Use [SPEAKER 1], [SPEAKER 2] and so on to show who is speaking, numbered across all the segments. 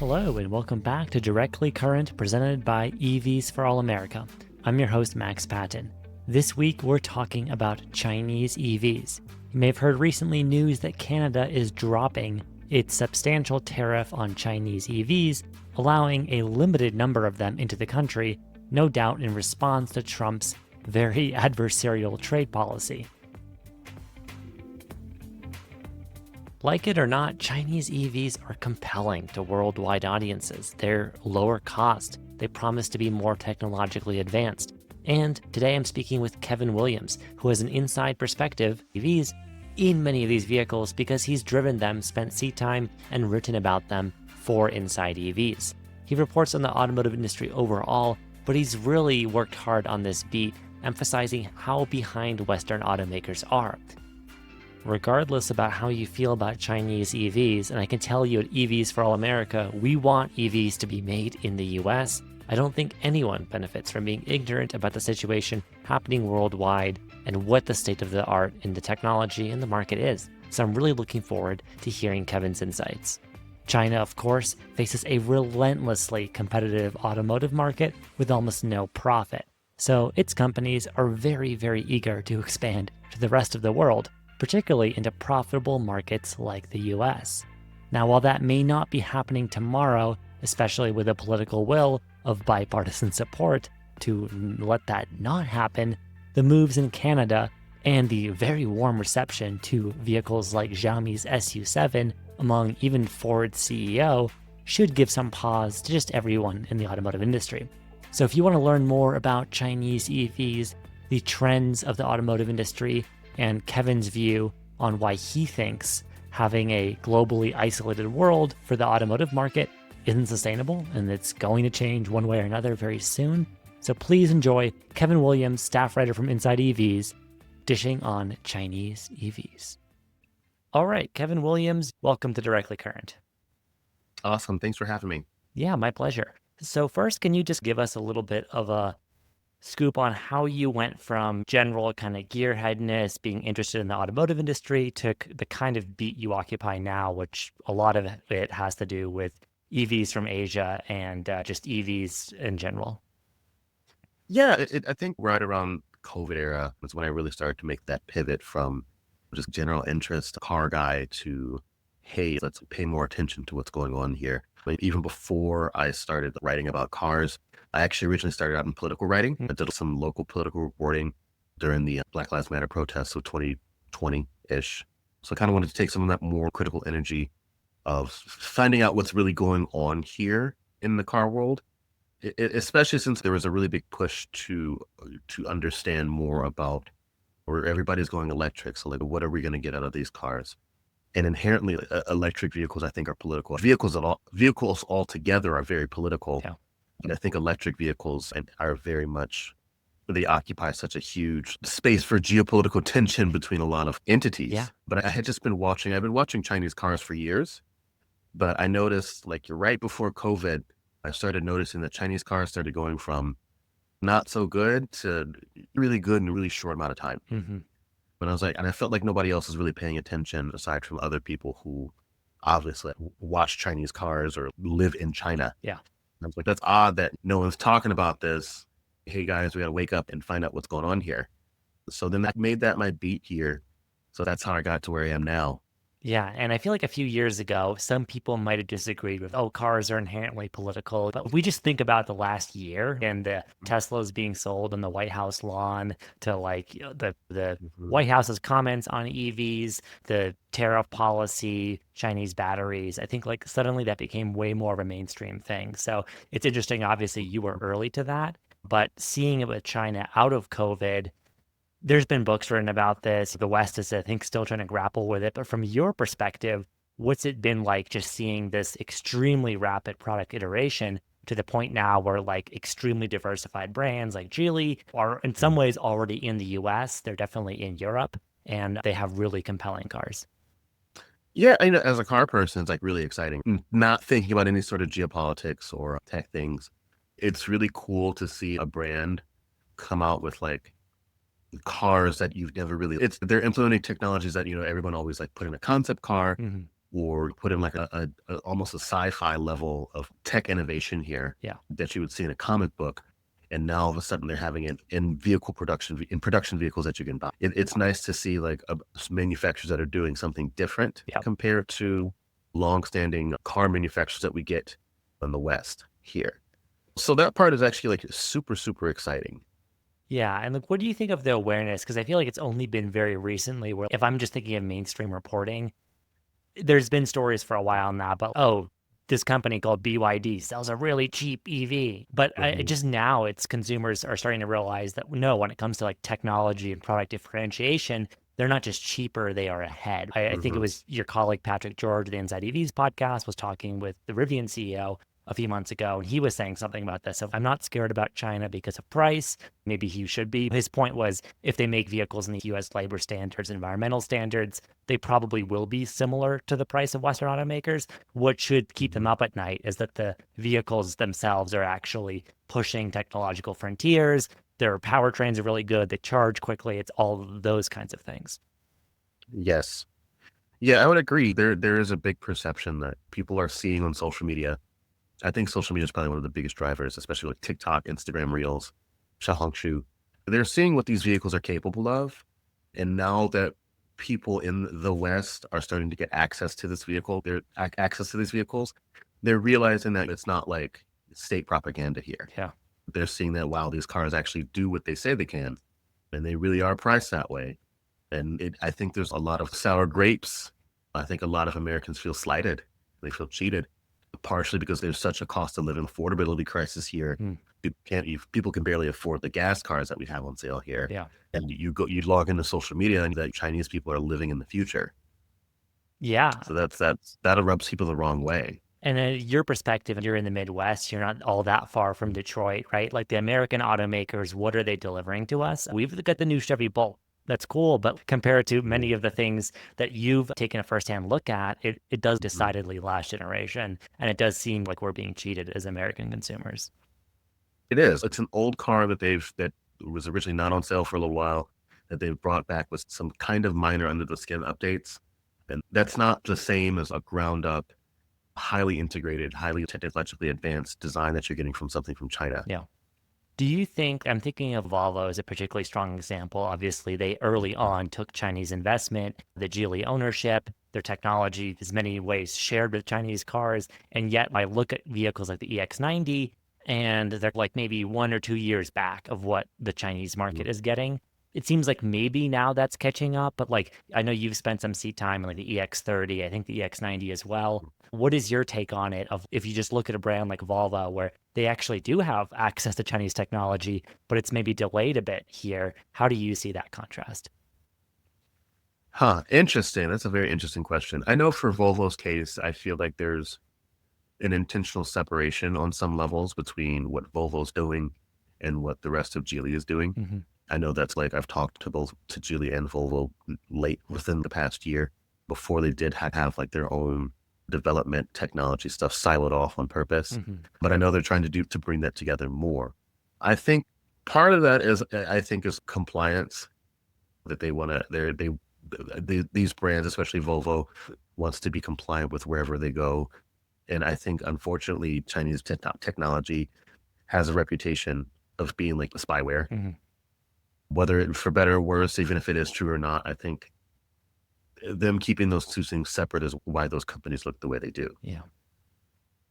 [SPEAKER 1] Hello, and welcome back to Directly Current presented by EVs for All America. I'm your host, Max Patton. This week, we're talking about Chinese EVs. You may have heard recently news that Canada is dropping its substantial tariff on Chinese EVs, allowing a limited number of them into the country, no doubt in response to Trump's very adversarial trade policy. Like it or not, Chinese EVs are compelling to worldwide audiences. They're lower cost. They promise to be more technologically advanced. And today I'm speaking with Kevin Williams, who has an inside perspective EVs in many of these vehicles because he's driven them, spent seat time, and written about them for InsideEVs. He reports on the automotive industry overall, but he's really worked hard on this beat, emphasizing how behind Western automakers are. Regardless about how you feel about Chinese EVs, and I can tell you at EVs for All America, we want EVs to be made in the US. I don't think anyone benefits from being ignorant about the situation happening worldwide and what the state of the art in the technology and the market is. So I'm really looking forward to hearing Kevin's insights. China, of course, faces a relentlessly competitive automotive market with almost no profit. So its companies are very, very eager to expand to the rest of the world, particularly into profitable markets like the US. Now, while that may not be happening tomorrow, especially with the political will of bipartisan support to let that not happen, the moves in Canada and the very warm reception to vehicles like Xiaomi's SU7 among even Ford's CEO should give some pause to just everyone in the automotive industry. So if you want to learn more about Chinese EVs, the trends of the automotive industry, and Kevin's view on why he thinks having a globally isolated world for the automotive market isn't sustainable and it's going to change one way or another very soon. So please enjoy Kevin Williams, staff writer from InsideEVs, dishing on Chinese EVs. All right, Kevin Williams, welcome to Directly Current.
[SPEAKER 2] Awesome. Thanks for having me.
[SPEAKER 1] Yeah, my pleasure. So first, can you just give us a little bit of a scoop on how you went from general kind of gearheadness, being interested in the automotive industry, to the kind of beat you occupy now, which a lot of it has to do with EVs from Asia and just EVs in general?
[SPEAKER 2] Yeah, I think right around COVID era was when I really started to make that pivot from just general interest car guy to, hey, let's pay more attention to what's going on here. Even before I started writing about cars, I actually originally started out in political writing. I did some local political reporting during the Black Lives Matter protests of 2020-ish. So I kind of wanted to take some of that more critical energy of finding out what's really going on here in the car world, especially since there was a really big push to understand more about where everybody's going electric. So like, what are we going to get out of these cars? And inherently, electric vehicles, I think, are political. Vehicles altogether are very political.
[SPEAKER 1] Yeah.
[SPEAKER 2] And I think electric vehicles are very much, they occupy such a huge space for geopolitical tension between a lot of entities.
[SPEAKER 1] Yeah.
[SPEAKER 2] But I've been watching Chinese cars for years, but I noticed like right before COVID, I started noticing that Chinese cars started going from not so good to really good in a really short amount of time.
[SPEAKER 1] Mm-hmm.
[SPEAKER 2] But I was like, and I felt like nobody else is really paying attention aside from other people who obviously watch Chinese cars or live in China.
[SPEAKER 1] Yeah.
[SPEAKER 2] I was like, that's odd that no one's talking about this. Hey guys, we got to wake up and find out what's going on here. So then that made that my beat here. So that's how I got to where I am now.
[SPEAKER 1] Yeah, and I feel like a few years ago, some people might have disagreed with, cars are inherently political. But if we just think about the last year and the Teslas being sold on the White House lawn to like the White House's comments on EVs, the tariff policy, Chinese batteries, I think like suddenly that became way more of a mainstream thing. So it's interesting. Obviously, you were early to that, but seeing it with China out of COVID, there's been books written about this. The West is, I think, still trying to grapple with it. But from your perspective, what's it been like just seeing this extremely rapid product iteration to the point now where like extremely diversified brands like Geely are in some ways already in the US, they're definitely in Europe, and they have really compelling cars?
[SPEAKER 2] Yeah, I know as a car person, it's like really exciting. Not thinking about any sort of geopolitics or tech things. It's really cool to see a brand come out with like cars that you've never really, they're implementing technologies that, everyone always like put in a concept car.
[SPEAKER 1] Mm-hmm.
[SPEAKER 2] or put in like almost a sci-fi level of tech innovation here
[SPEAKER 1] Yeah.
[SPEAKER 2] that you would see in a comic book. And now all of a sudden they're having it in vehicle production, in production vehicles that you can buy. It's nice to see like manufacturers that are doing something different
[SPEAKER 1] Yep.
[SPEAKER 2] compared to longstanding car manufacturers that we get in the West here. So that part is actually like super, super exciting.
[SPEAKER 1] Yeah. And like, what do you think of the awareness? Because I feel like it's only been very recently where if I'm just thinking of mainstream reporting, there's been stories for a while now, but oh, this company called BYD sells a really cheap EV. But
[SPEAKER 2] Mhm.
[SPEAKER 1] just now, it's consumers are starting to realize that no, when it comes to like technology and product differentiation, they're not just cheaper, they are ahead. I think it
[SPEAKER 2] Mhm.
[SPEAKER 1] was your colleague Patrick George, the Inside EVs podcast, was talking with the Rivian CEO a few months ago, and he was saying something about this. So I'm not scared about China because of price. Maybe he should be. His point was if they make vehicles in the US labor standards, environmental standards, they probably will be similar to the price of Western automakers. What should keep them
[SPEAKER 2] Mhm.
[SPEAKER 1] up at night is that the vehicles themselves are actually pushing technological frontiers. Their powertrains are really good. They charge quickly. It's all those kinds of things.
[SPEAKER 2] Yes. Yeah, I would agree. There is a big perception that people are seeing on social media. I think social media is probably one of the biggest drivers, especially like TikTok, Instagram Reels, Xiaohongshu. They're seeing what these vehicles are capable of, and now that people in the West are starting to get access to this vehicle, access to these vehicles, they're realizing that it's not like state propaganda here.
[SPEAKER 1] Yeah.
[SPEAKER 2] They're seeing that wow, these cars actually do what they say they can, and they really are priced that way. And I think there's a lot of sour grapes. I think a lot of Americans feel slighted. They feel cheated, partially because there's such a cost of living affordability crisis here.
[SPEAKER 1] Hmm.
[SPEAKER 2] People can barely afford the gas cars that we have on sale here.
[SPEAKER 1] Yeah.
[SPEAKER 2] And you log into social media and that Chinese people are living in the future.
[SPEAKER 1] Yeah.
[SPEAKER 2] So that rubs people the wrong way.
[SPEAKER 1] And your perspective, you're in the Midwest, you're not all that far from Detroit, right? Like the American automakers, what are they delivering to us? We've got the new Chevy Bolt. That's cool. But compared to
[SPEAKER 2] Mhm.
[SPEAKER 1] many of the things that you've taken a firsthand look at, it does
[SPEAKER 2] Mhm.
[SPEAKER 1] decidedly last generation. And it does seem like we're being cheated as American consumers.
[SPEAKER 2] It is. It's an old car that was originally not on sale for a little while that they've brought back with some kind of minor under the skin updates. And that's not the same as a ground up, highly integrated, highly technologically advanced design that you're getting from something from China.
[SPEAKER 1] Yeah. Do you think, I'm thinking of Volvo as a particularly strong example. Obviously, they early on took Chinese investment, the Geely ownership, their technology is many ways shared with Chinese cars. And yet, I look at vehicles like the EX90, and they're like maybe 1 or 2 years back of what the Chinese
[SPEAKER 2] Mhm.
[SPEAKER 1] market is getting. It seems like maybe now that's catching up, but like I know you've spent some seat time in like the EX30, I think the EX90 as well. What is your take on it? Of if you just look at a brand like Volvo, where they actually do have access to Chinese technology, but it's maybe delayed a bit here. How do you see that contrast?
[SPEAKER 2] Huh. Interesting. That's a very interesting question. I know for Volvo's case, I feel like there's an intentional separation on some levels between what Volvo's doing and what the rest of Geely is doing.
[SPEAKER 1] Hmm.
[SPEAKER 2] I know that's like I've talked to both to Geely and Volvo late within the past year before they did have like their own development technology stuff siloed off on purpose.
[SPEAKER 1] Hmm.
[SPEAKER 2] But I know they're trying to bring that together more. I think part of that is I think is compliance that they want to these brands, especially Volvo, wants to be compliant with wherever they go. And I think unfortunately Chinese technology has a reputation of being like the spyware,
[SPEAKER 1] Hmm.
[SPEAKER 2] whether for better or worse, even if it is true or not. I think them keeping those two things separate is why those companies look the way they do.
[SPEAKER 1] Yeah.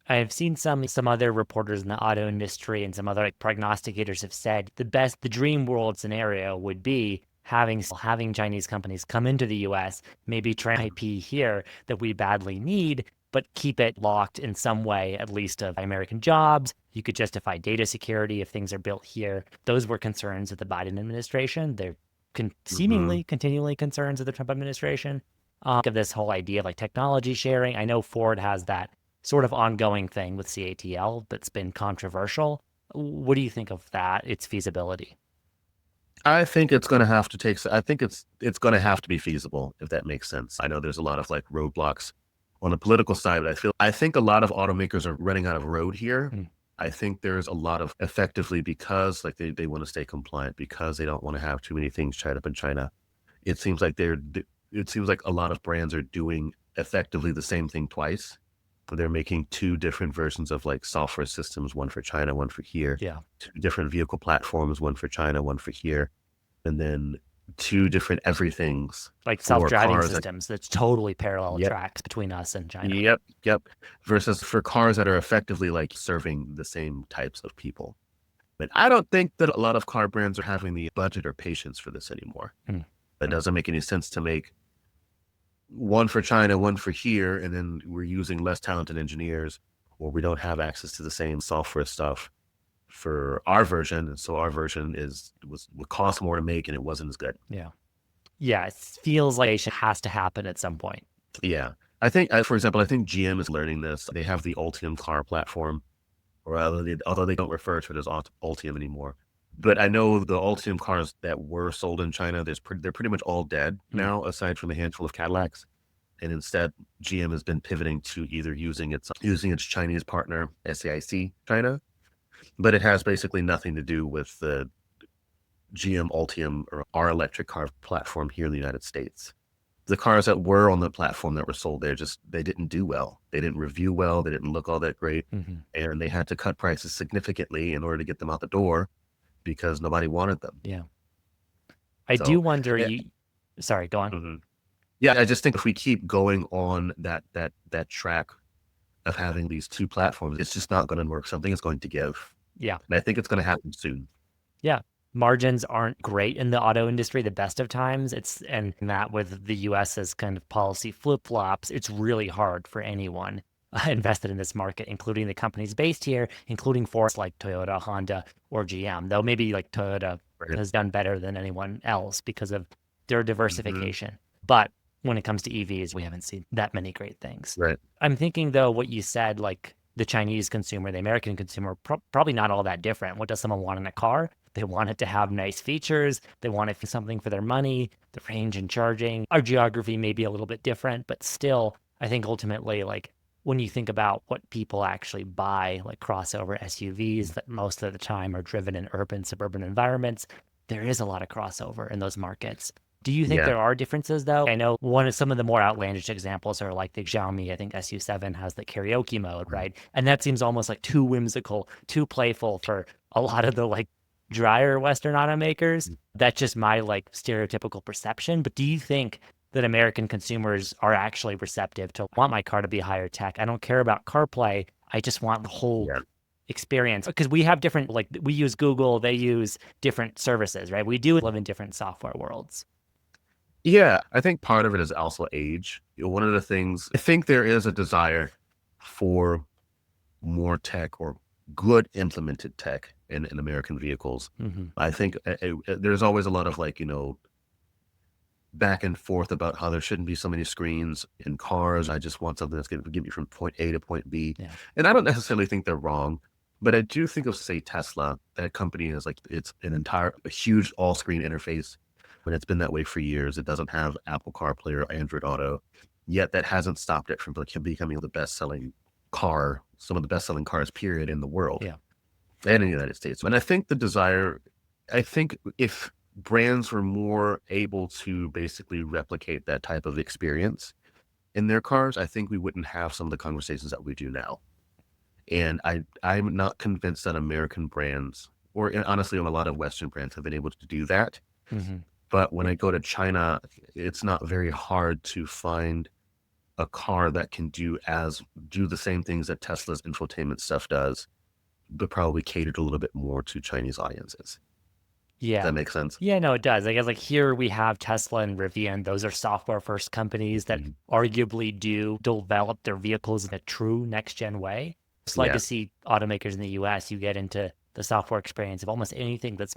[SPEAKER 1] I've seen some other reporters in the auto industry and some other like prognosticators have said the dream world scenario would be having Chinese companies come into the US, maybe try IP here that we badly need, but keep it locked in some way, at least of American jobs. You could justify data security if things are built here. Those were concerns of the Biden administration. They're
[SPEAKER 2] Hmm.
[SPEAKER 1] seemingly continually concerns of the Trump administration. Of this whole idea of like technology sharing. I know Ford has that sort of ongoing thing with CATL that's been controversial. What do you think of that? Its feasibility?
[SPEAKER 2] I think it's going to have to take. I think it's going to have to be feasible if that makes sense. I know there's a lot of like roadblocks on the political side, but I think a lot of automakers are running out of road here.
[SPEAKER 1] Mm.
[SPEAKER 2] I think there's a lot of effectively because like they want to stay compliant because they don't want to have too many things tied up in China. It seems like it seems like a lot of brands are doing effectively the same thing twice. They're making two different versions of like software systems, one for China, one for here,
[SPEAKER 1] Yeah.
[SPEAKER 2] two different vehicle platforms, one for China, one for here, and then two different everythings
[SPEAKER 1] Like
[SPEAKER 2] for
[SPEAKER 1] self-driving
[SPEAKER 2] cars that,
[SPEAKER 1] systems, that's totally parallel
[SPEAKER 2] yep,
[SPEAKER 1] tracks between us and China.
[SPEAKER 2] yep, versus for cars that are effectively like serving the same types of people. But I don't think that a lot of car brands are having the budget or patience for this anymore.
[SPEAKER 1] Hmm.
[SPEAKER 2] It doesn't make any sense to make one for China, one for here, and then we're using less talented engineers, or we don't have access to the same software stuff for our version. And so our version would cost more to make, and it wasn't as good.
[SPEAKER 1] Yeah. Yeah, it feels like it has to happen at some point.
[SPEAKER 2] Yeah, I think, for example, I think GM is learning this. They have the Ultium car platform, or although they don't refer to it as Ultium anymore. But I know the Ultium cars that were sold in China, they're pretty much all dead
[SPEAKER 1] Hmm.
[SPEAKER 2] now, aside from a handful of Cadillacs. And instead, GM has been pivoting to either using its Chinese partner, SAIC China, but it has basically nothing to do with the GM Ultium or our electric car platform here in the United States. The cars that were on the platform that were sold there, they didn't do well. They didn't review well. They didn't look all that great.
[SPEAKER 1] Hmm.
[SPEAKER 2] And they had to cut prices significantly in order to get them out the door because nobody wanted them.
[SPEAKER 1] Yeah. I do
[SPEAKER 2] So,
[SPEAKER 1] wonder,
[SPEAKER 2] yeah,
[SPEAKER 1] sorry, go on.
[SPEAKER 2] mhm. Yeah, I just think if we keep going on that track of having these two platforms, it's just not going to work. Something is going to give.
[SPEAKER 1] Yeah.
[SPEAKER 2] And I think it's going to happen soon.
[SPEAKER 1] Yeah. Margins aren't great in the auto industry the best of times. And that with the US's kind of policy flip-flops, it's really hard for anyone invested in this market, including the companies based here, including forces like Toyota, Honda, or GM, though maybe like Toyota
[SPEAKER 2] Right.
[SPEAKER 1] has done better than anyone else because of their
[SPEAKER 2] Hmm.
[SPEAKER 1] diversification. But when it comes to EVs, we haven't seen that many great things.
[SPEAKER 2] Right.
[SPEAKER 1] I'm thinking, though, what you said, like the Chinese consumer, the American consumer, probably not all that different. What does someone want in a car? They want it to have nice features. They want it for something for their money, the range and charging. Our geography may be a little bit different, but still, I think ultimately, like when you think about what people actually buy, like crossover SUVs that most of the time are driven in urban, suburban environments, there is a lot of crossover in those markets. Do you think
[SPEAKER 2] Yeah.
[SPEAKER 1] there are differences though? I know one of some of the more outlandish examples are like the Xiaomi, I think SU7 has the karaoke mode, right? And that seems almost like too whimsical, too playful for a lot of the like drier Western automakers. That's just my like stereotypical perception. But do you think that American consumers are actually receptive to want my car to be higher tech? I don't care about CarPlay. I just want the whole
[SPEAKER 2] Yeah.
[SPEAKER 1] experience because we have different, like we use Google, they use different services, right? We do live in different software worlds.
[SPEAKER 2] Yeah. I think part of it is also age. One of the things, I think there is a desire for more tech or good implemented tech in American vehicles.
[SPEAKER 1] Hmm.
[SPEAKER 2] I think there's always a lot of like, back and forth about how there shouldn't be so many screens in cars. I just want something that's going to get me from point A to point B.
[SPEAKER 1] Yeah.
[SPEAKER 2] And I don't necessarily think they're wrong, but I do think of, say, Tesla. That company is like, it's a huge all screen interface. But it's been that way for years. It doesn't have Apple CarPlay or Android Auto, yet that hasn't stopped it from like becoming the best selling car, some of the best selling cars, period, in the world
[SPEAKER 1] Yeah.
[SPEAKER 2] and in the United States. And I think if brands were more able to basically replicate that type of experience in their cars, I think we wouldn't have some of the conversations that we do now. And I'm not convinced that American brands, or honestly, a lot of Western brands, have been able to do that.
[SPEAKER 1] Hmm.
[SPEAKER 2] But when I go to China, it's not very hard to find a car that can do the same things that Tesla's infotainment stuff does, but probably catered a little bit more to Chinese audiences. Does
[SPEAKER 1] Yeah.
[SPEAKER 2] that make sense?
[SPEAKER 1] Yeah, no, it does. I guess like here we have Tesla and Rivian. Those are software first companies that
[SPEAKER 2] Mhm.
[SPEAKER 1] arguably do develop their vehicles in a true next gen way. It's
[SPEAKER 2] Yeah.
[SPEAKER 1] legacy automakers in the US, you get into the software experience of almost anything that's,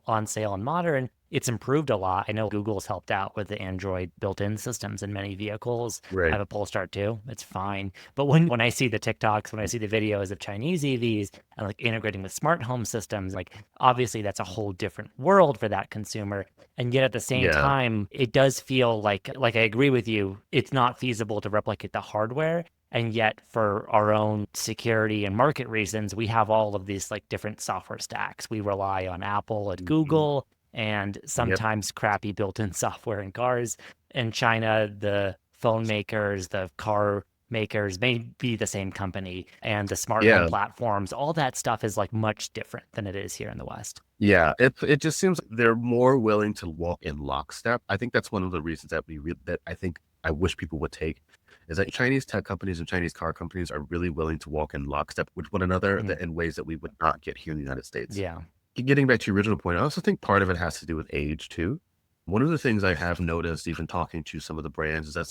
[SPEAKER 1] on sale and modern. It's improved a lot. I know Google's helped out with the Android built-in systems in many vehicles. I
[SPEAKER 2] Right.
[SPEAKER 1] have a Polestar too. It's fine. But when I see the TikToks, when I see the videos of Chinese EVs and like integrating with smart home systems, like obviously that's a whole different world for that consumer. And yet at the same
[SPEAKER 2] Yeah.
[SPEAKER 1] time, it does feel like I agree with you, it's not feasible to replicate the hardware. And yet for our own security and market reasons, we have all of these like different software stacks. We rely on Apple and
[SPEAKER 2] Mhm.
[SPEAKER 1] Google and
[SPEAKER 2] Yep.
[SPEAKER 1] sometimes crappy built-in software in cars. In China, the phone makers, the car makers may be the same company, and the smart home
[SPEAKER 2] Yeah.
[SPEAKER 1] platforms, all that stuff is like much different than it is here in the West.
[SPEAKER 2] Yeah. It just seems like they're more willing to walk in lockstep. I think that's one of the reasons that that I think I wish people would take is that Chinese tech companies and Chinese car companies are really willing to walk in lockstep with one another in ways that we would not get here in the United States.
[SPEAKER 1] Yeah.
[SPEAKER 2] Getting back to your original point, I also think part of it has to do with age too. One of the things I have noticed, even talking to some of the brands, is that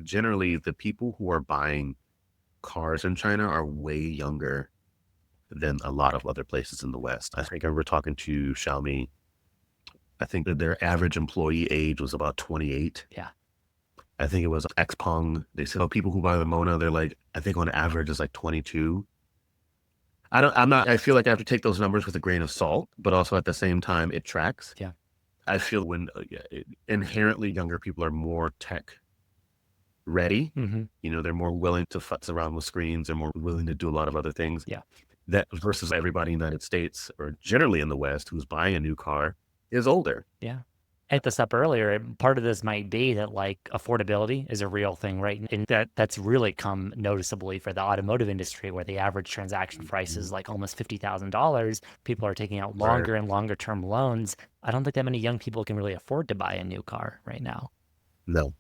[SPEAKER 2] generally the people who are buying cars in China are way younger than a lot of other places in the West. I think I remember talking to Xiaomi. I think that their average employee age was about 28.
[SPEAKER 1] Yeah.
[SPEAKER 2] I think it was Xpeng. They said, oh, people who buy the Mona, they're like, I think on average is like 22. I feel like I have to take those numbers with a grain of salt, but also at the same time, it tracks.
[SPEAKER 1] Yeah.
[SPEAKER 2] I feel when inherently younger people are more tech ready, they're more willing to futz around with screens. They're more willing to do a lot of other things.
[SPEAKER 1] Yeah.
[SPEAKER 2] That versus everybody in the United States or generally in the West who's buying a new car is older.
[SPEAKER 1] Yeah. I hit this up earlier. Part of this might be that like affordability is a real thing, right? And that's really come noticeably for the automotive industry, where the average transaction price is like almost $50,000. People are taking out longer and longer term loans. I don't think that many young people can really afford to buy a new car right now.
[SPEAKER 2] No.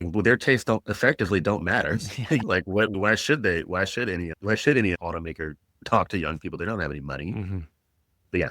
[SPEAKER 2] Well, their tastes don't matter. Like why should they? Why should any automaker talk to young people? They don't have any money. But yeah.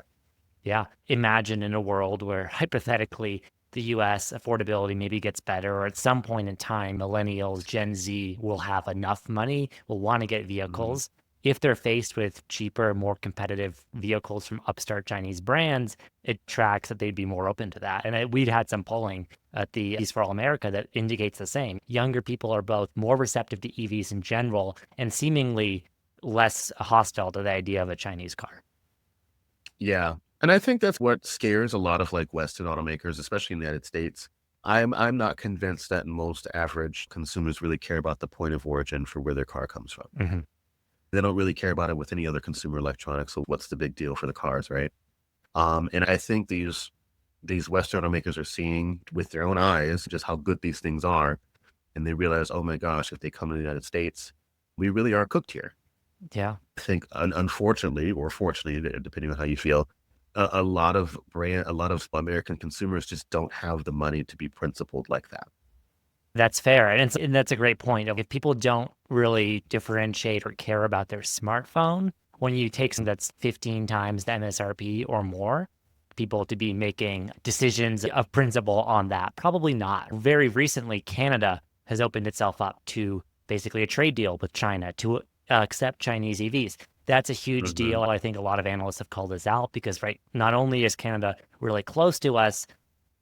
[SPEAKER 1] Yeah. Imagine in a world where hypothetically the US affordability maybe gets better, or at some point in time, millennials, Gen Z will have enough money, will want to get vehicles. If they're faced with cheaper, more competitive vehicles from upstart Chinese brands, it tracks that they'd be more open to that. And we'd had some polling at the East for All America that indicates the same. Younger people are both more receptive to EVs in general and seemingly less hostile to the idea of a Chinese car.
[SPEAKER 2] Yeah. And I think that's what scares a lot of like Western automakers, especially in the United States. I'm not convinced that most average consumers really care about the point of origin for where their car comes from. They don't really care about it with any other consumer electronics. So what's the big deal for the cars, right? And I think these Western automakers are seeing with their own eyes just how good these things are. And they realize, oh my gosh, if they come to the United States, we really are cooked here.
[SPEAKER 1] Yeah.
[SPEAKER 2] I think unfortunately, or fortunately, depending on how you feel, a lot of American consumers just don't have the money to be principled like that.
[SPEAKER 1] That's fair. And that's a great point. If people don't really differentiate or care about their smartphone, when you take something that's 15 times the MSRP or more, people to be making decisions of principle on that, probably not. Very recently, Canada has opened itself up to basically a trade deal with China to accept Chinese EVs. That's a huge deal. I think a lot of analysts have called this out because, right, not only is Canada really close to us,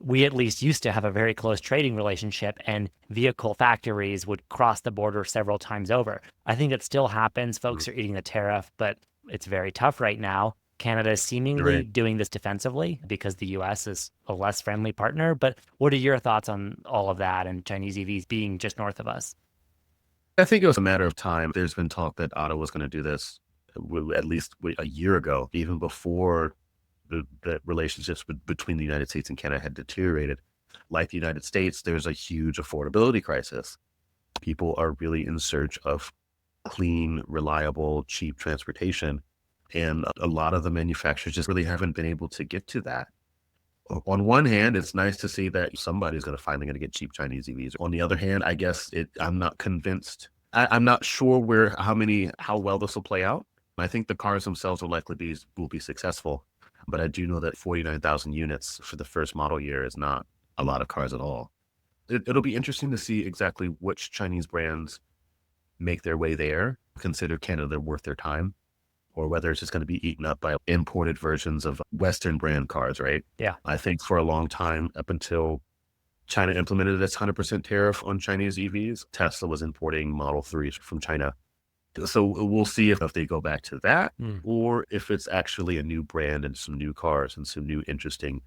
[SPEAKER 1] we at least used to have a very close trading relationship, and vehicle factories would cross the border several times over. I think it still happens. Folks are eating the tariff, but it's very tough right now. Canada is seemingly doing this defensively because the US is a less friendly partner. But what are your thoughts on all of that and Chinese EVs being just north of us?
[SPEAKER 2] I think it was a matter of time. There's been talk that Ottawa was going to do this at least a year ago, even before the relationships between the United States and Canada had deteriorated. Like the United States, there's a huge affordability crisis. People are really in search of clean, reliable, cheap transportation. And a lot of the manufacturers just really haven't been able to get to that. On one hand, it's nice to see that somebody's finally going to get cheap Chinese EVs. On the other hand, I guess I'm not convinced. I'm not sure how well this will play out. I think the cars themselves will be successful, but I do know that 49,000 units for the first model year is not a lot of cars at all. It'll be interesting to see exactly which Chinese brands make their way there, consider Canada worth their time, or whether it's just going to be eaten up by imported versions of Western brand cars, right?
[SPEAKER 1] Yeah.
[SPEAKER 2] I think for a long time, up until China implemented its 100% tariff on Chinese EVs, Tesla was importing Model 3s from China. So we'll see if they go back to that, or if it's actually a new brand and some new cars and some new interesting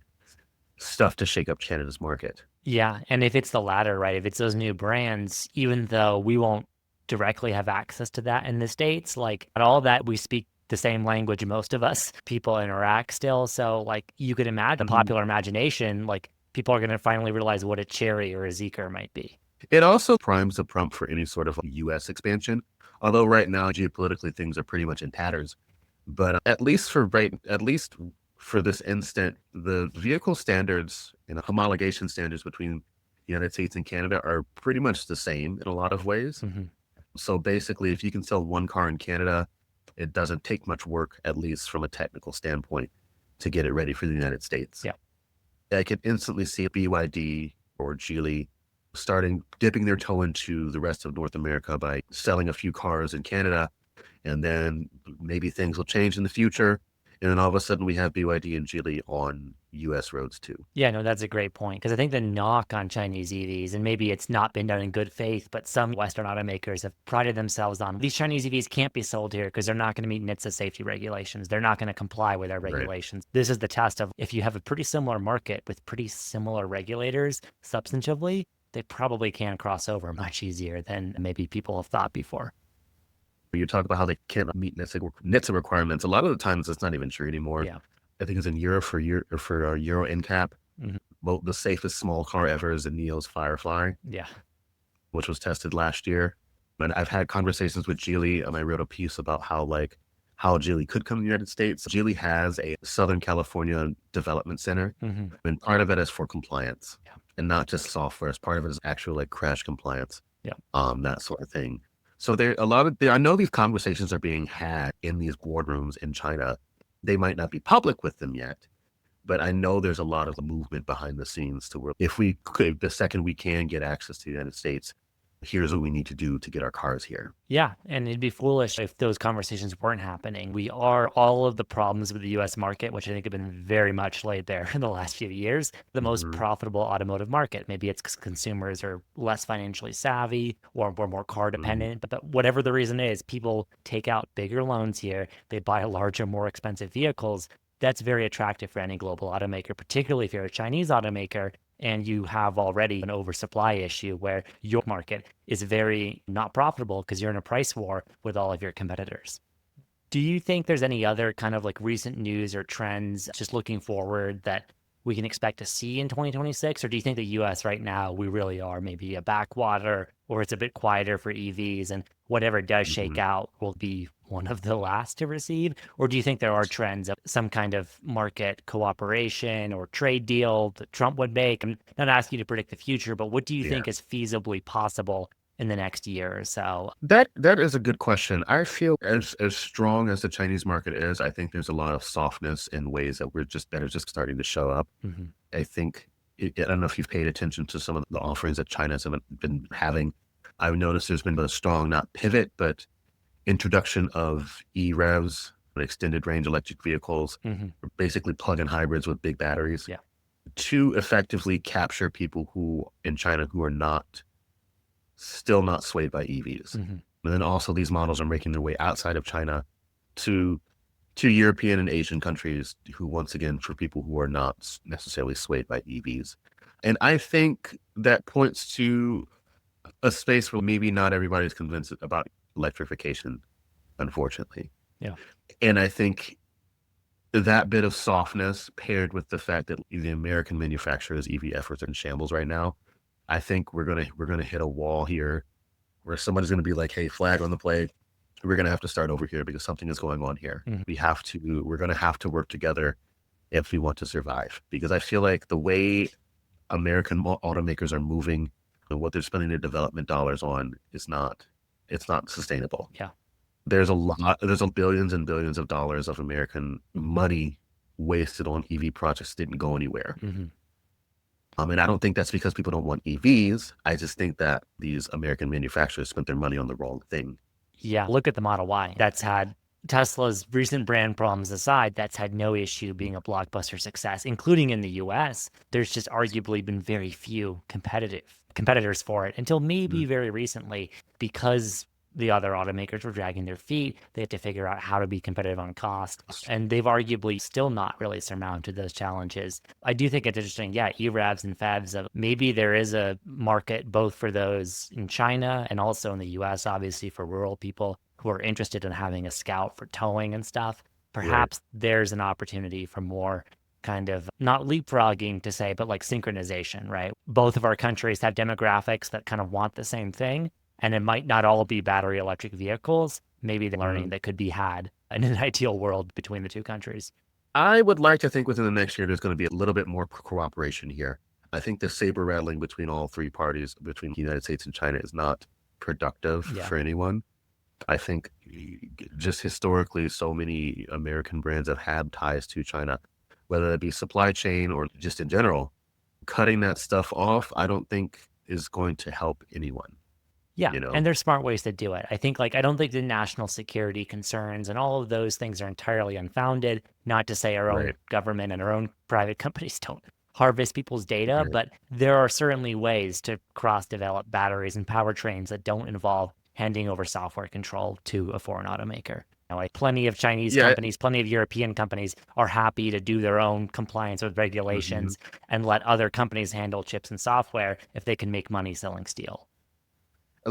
[SPEAKER 2] stuff to shake up Canada's market.
[SPEAKER 1] Yeah. And if it's the latter, right, if it's those new brands, even though we won't directly have access to that in the States, like at all that we speak the same language, most of us people interact still. So like you could imagine the popular imagination, like people are going to finally realize what a Cherry or a Zeekr might be.
[SPEAKER 2] It also primes the pump for any sort of U.S. expansion. Although right now, geopolitically, things are pretty much in tatters. But at least for this instant, the vehicle standards and homologation standards between the United States and Canada are pretty much the same in a lot of ways.
[SPEAKER 1] Hmm.
[SPEAKER 2] So basically, if you can sell one car in Canada, it doesn't take much work, at least from a technical standpoint, to get it ready for the United States.
[SPEAKER 1] Yeah.
[SPEAKER 2] I can instantly see BYD or Geely starting dipping their toe into the rest of North America by selling a few cars in Canada, and then maybe things will change in the future, and then all of a sudden we have BYD and Geely on U.S. roads too.
[SPEAKER 1] Yeah, no, that's a great point because I think the knock on Chinese EVs, and maybe it's not been done in good faith, but some Western automakers have prided themselves on these Chinese EVs can't be sold here because they're not going to meet NHTSA safety regulations. They're not going to comply with our
[SPEAKER 2] Right.
[SPEAKER 1] regulations. This is the test of if you have a pretty similar market with pretty similar regulators substantively, they probably can cross over much easier than maybe people have thought before.
[SPEAKER 2] When you talk about how they can't meet NHTSA requirements, a lot of the times it's not even true anymore.
[SPEAKER 1] Yeah.
[SPEAKER 2] I think it's in Europe for Euro NCAP.
[SPEAKER 1] Hmm.
[SPEAKER 2] Well, the safest small car ever is the Neo's Firefly,
[SPEAKER 1] Yeah.
[SPEAKER 2] which was tested last year. And I've had conversations with Geely, and I wrote a piece about how Geely could come to the United States. Geely has a Southern California development center,
[SPEAKER 1] Hmm.
[SPEAKER 2] and part of it is for compliance,
[SPEAKER 1] Yeah.
[SPEAKER 2] and not just software. As part of it is actual like crash compliance,
[SPEAKER 1] Yeah.
[SPEAKER 2] that sort of thing. So I know these conversations are being had in these boardrooms in China. They might not be public with them yet, but I know there's a lot of movement behind the scenes to where the second we can get access to the United States, here's what we need to do to get our cars here.
[SPEAKER 1] Yeah, and it'd be foolish if those conversations weren't happening. We are all of the problems with the US market, which I think have been very much laid bare in the last few years, the most
[SPEAKER 2] Mhm.
[SPEAKER 1] profitable automotive market. Maybe it's 'cause consumers are less financially savvy or we're more car
[SPEAKER 2] Mhm.
[SPEAKER 1] dependent, but whatever the reason is, people take out bigger loans here, they buy larger, more expensive vehicles. That's very attractive for any global automaker, particularly if you're a Chinese automaker and you have already an oversupply issue where your market is very not profitable because you're in a price war with all of your competitors. Do you think there's any other kind of like recent news or trends just looking forward that we can expect to see in 2026? Or do you think the US right now, we really are maybe a backwater or it's a bit quieter for EVs and whatever does shake
[SPEAKER 2] Mhm.
[SPEAKER 1] out will be one of the last to receive? Or do you think there are trends of some kind of market cooperation or trade deal that Trump would make? I'm not asking you to predict the future, but what do you
[SPEAKER 2] Yeah.
[SPEAKER 1] think is feasibly possible in the next year or so?
[SPEAKER 2] That is a good question. I feel as strong as the Chinese market is, I think there's a lot of softness in ways that are just starting to show up.
[SPEAKER 1] Hmm.
[SPEAKER 2] I think I don't know if you've paid attention to some of the offerings that China's been having. I've noticed there's been a strong, not pivot, but introduction of EREVs, extended range electric vehicles,
[SPEAKER 1] Hmm.
[SPEAKER 2] basically plug-in hybrids with big batteries,
[SPEAKER 1] Yeah.
[SPEAKER 2] to effectively capture people who in China who are not still not swayed by EVs.
[SPEAKER 1] Hmm.
[SPEAKER 2] And then also these models are making their way outside of China to European and Asian countries who, once again, for people who are not necessarily swayed by EVs. And I think that points to a space where maybe not everybody's convinced about electrification, unfortunately.
[SPEAKER 1] Yeah.
[SPEAKER 2] And I think that bit of softness paired with the fact that the American manufacturers' EV efforts are in shambles right now, I think we're gonna hit a wall here where somebody's gonna be like, "Hey, flag on the play. We're gonna have to start over here because something is going on here.
[SPEAKER 1] Hmm.
[SPEAKER 2] We're gonna have to work together if we want to survive." Because I feel like the way American automakers are moving and what they're spending their development dollars on it's not sustainable.
[SPEAKER 1] Yeah.
[SPEAKER 2] There's billions and billions of dollars of American money wasted on EV projects that didn't go anywhere.
[SPEAKER 1] Hmm.
[SPEAKER 2] And I don't think that's because people don't want EVs. I just think that these American manufacturers spent their money on the wrong thing.
[SPEAKER 1] Yeah. Look at the Model Y. That's had Tesla's recent brand problems aside, that's had no issue being a blockbuster success, including in the US. There's just arguably been very few competitors for it until maybe
[SPEAKER 2] Mhm.
[SPEAKER 1] very recently because the other automakers were dragging their feet. They had to figure out how to be competitive on cost. And they've arguably still not really surmounted those challenges. I do think it's interesting. Yeah, ERAVs and FAVs, maybe there is a market both for those in China and also in the US, obviously for rural people who are interested in having a Scout for towing and stuff.
[SPEAKER 2] Right.
[SPEAKER 1] Perhaps there's an opportunity for more kind of not leapfrogging to say, but like synchronization, right? Both of our countries have demographics that kind of want the same thing, and it might not all be battery electric vehicles. Maybe the learning that could be had in an ideal world between the two countries.
[SPEAKER 2] I would like to think within the next year, there's going to be a little bit more cooperation here. I think the saber rattling between all three parties, between the United States and China, is not productive for anyone. I think just historically, so many American brands have had ties to China, whether it be supply chain or just in general. Cutting that stuff off, I don't think is going to help anyone.
[SPEAKER 1] Yeah,
[SPEAKER 2] You know,
[SPEAKER 1] and there's smart ways to do it. I think, like, I don't think the national security concerns and all of those things are entirely unfounded. Not to say our own government and our own private companies don't harvest people's data, but there are certainly ways to cross-develop batteries and powertrains that don't involve handing over software control to a foreign automaker. Like plenty of Chinese companies, plenty of European companies are happy to do their own compliance with regulations and let other companies handle chips and software if they can make money selling steel.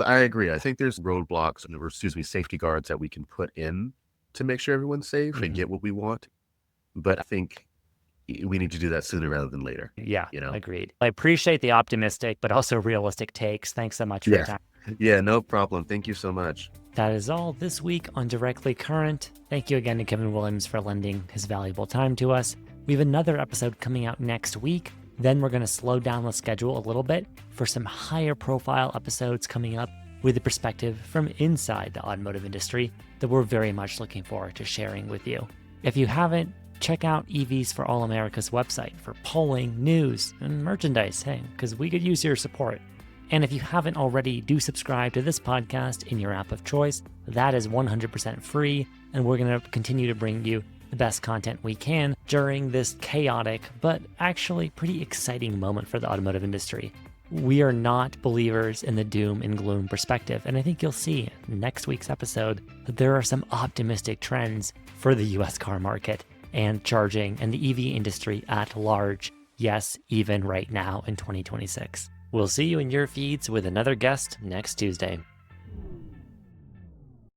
[SPEAKER 2] I agree. I think there's roadblocks, or excuse me, safety guards that we can put in to make sure everyone's safe and get what we want. But I think we need to do that sooner rather than later.
[SPEAKER 1] Yeah, agreed. I appreciate the optimistic, but also realistic takes. Thanks so much for your time.
[SPEAKER 2] Yeah, no problem. Thank you so much.
[SPEAKER 1] That is all this week on Directly Current. Thank you again to Kevin Williams for lending his valuable time to us. We have another episode coming out next week. Then we're going to slow down the schedule a little bit for some higher profile episodes coming up with a perspective from inside the automotive industry that we're very much looking forward to sharing with you. If you haven't, check out EVs for All America's website for polling, news, and merchandise, because we could use your support. And if you haven't already, do subscribe to this podcast in your app of choice. That is 100% free, and we're going to continue to bring you the best content we can during this chaotic, but actually pretty exciting moment for the automotive industry. We are not believers in the doom and gloom perspective, and I think you'll see in next week's episode that there are some optimistic trends for the US car market and charging and the EV industry at large. Yes, even right now in 2026. We'll see you in your feeds with another guest next Tuesday.